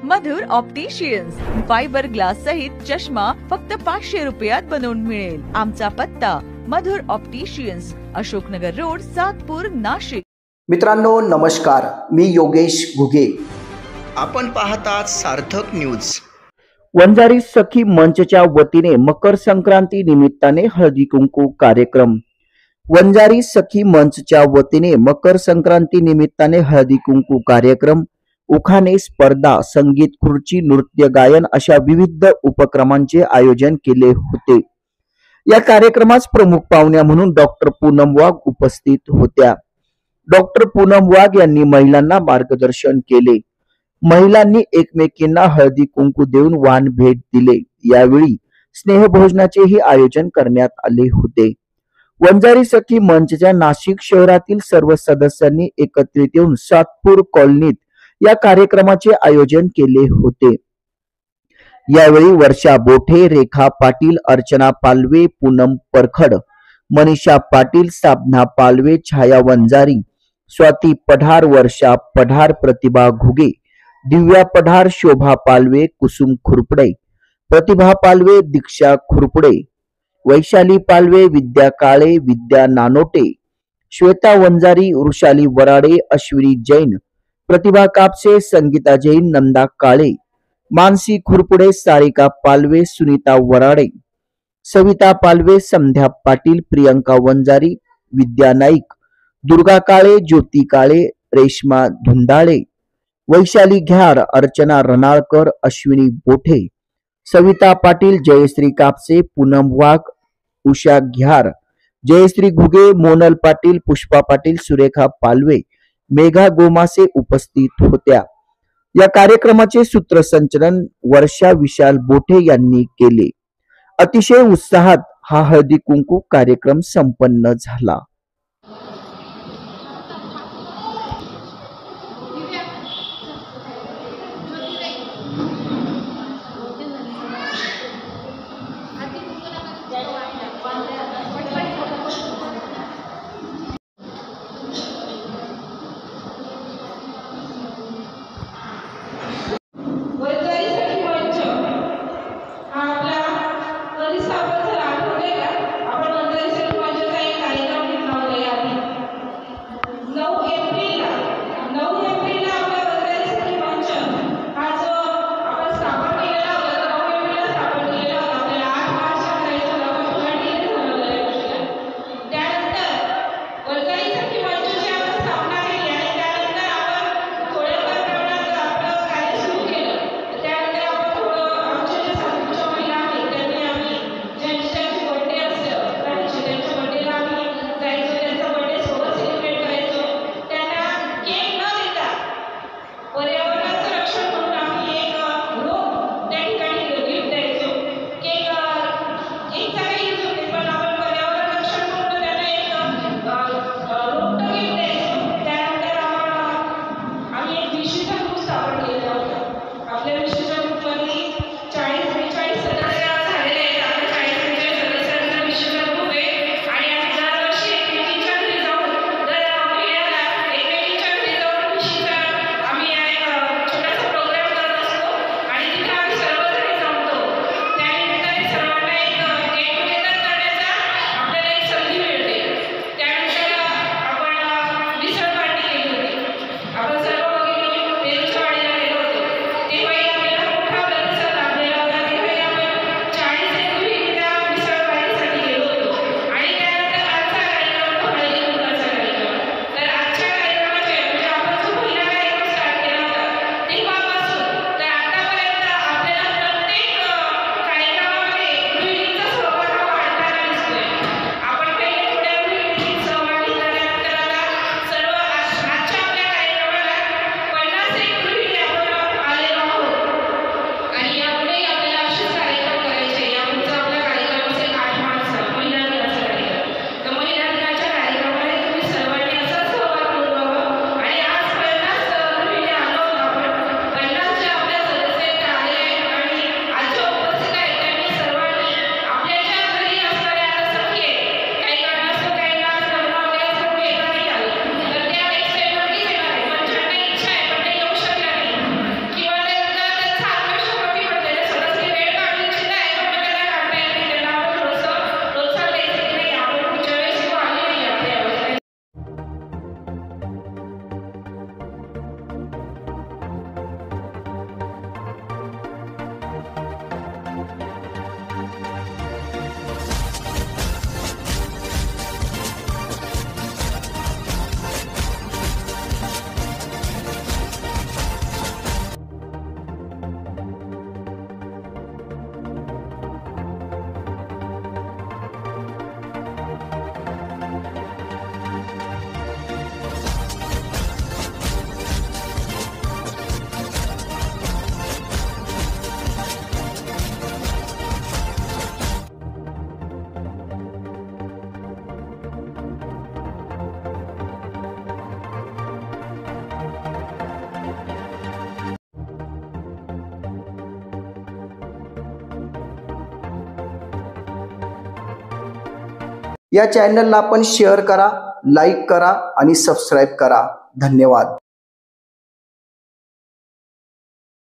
मधुर opticians fibre glass सहित चष्मा फक्त 500 रुपयात बनवून मिळेल। आमचा पत्ता मधुर ऑप्टिशियन्स, अशोकनगर रोड, सातपूर, नाशिक। मित्रांनो नमस्कार, मी योगेश घुगे। आपण पाहतात सार्थक न्यूज। वंजारी सखी मंचच्या वतीने मकर संक्रांती निमित्ताने हळदी कुंकू कार्यक्रम। वंजारी सखी मंचच्या वतीने मकर संक्रांती निमित्ताने हळदी कुंकू कार्यक्रम, उखाणे स्पर्धा, संगीत खुर्ची, नृत्य गायन अशा विविध उपक्रमांचे आयोजन केले होते। या कार्यक्रमास प्रमुख पाहुण्या म्हणून डॉक्टर पूनम वाघ उपस्थित होत्या। डॉक्टर पूनम वाघ यांनी महिलांना मार्गदर्शन केले। महिलांनी एकमेकींना हळदी कुंकू देऊन वाण भेट दिले। यावेळी स्नेहभोजनाचेही आयोजन करण्यात आले होते। वंजारी सखी मंचच्या नाशिक शहरातील सर्व सदस्यांनी एकत्रित येऊन सातपूर कॉलनीत या कार्यक्रमाचे आयोजन केले होते। यावेळी वर्षा बोठे, रेखा पाटील, अर्चना पालवे, पूनम परखड, मनीषा पाटील, साबना पालवे, छाया वंजारी, स्वाती पठार, वर्षा पठार, प्रतिभा घुगे, दिव्या पठार, शोभा पालवे, कुसुम खुरपडे, प्रतिभा पालवे, दीक्षा खुरपडे, वैशाली पालवे, विद्या काळे, विद्या नानोटे, श्वेता वंजारी, वृषाली वराडे, अश्विनी जैन, प्रतिभा कापसे, संगीता जैन, नंदा काळे, मानसी खुरपडे, सारिका पालवे, सुनीता वराडे, सविता पालवे, संध्या पाटील, प्रियंका वंजारी, विद्या नाईक, दुर्गा काळे, ज्योती काळे, रेश्मा धुंदाळे, वैशाली घ्यार, अर्चना रनाळकर, अश्विनी बोठे, सविता पाटील, जयश्री कापसे, पूनम वाघ, उषा घ्यार, जयश्री घुगे, मोनल पाटील, पुष्पा पाटील, सुरेखा पालवे, मेघा गोमासे उपस्थित होत्या। या कार्यक्रमाचे सूत्रसंचालन वर्षा विशाल बोठे यांनी केले। अतिशय उत्साहात हा हळदी कुंकू कार्यक्रम संपन्न झाला। या चॅनलला आपण शेअर करा, लाईक करा आणि सबस्क्राईब करा. धन्यवाद.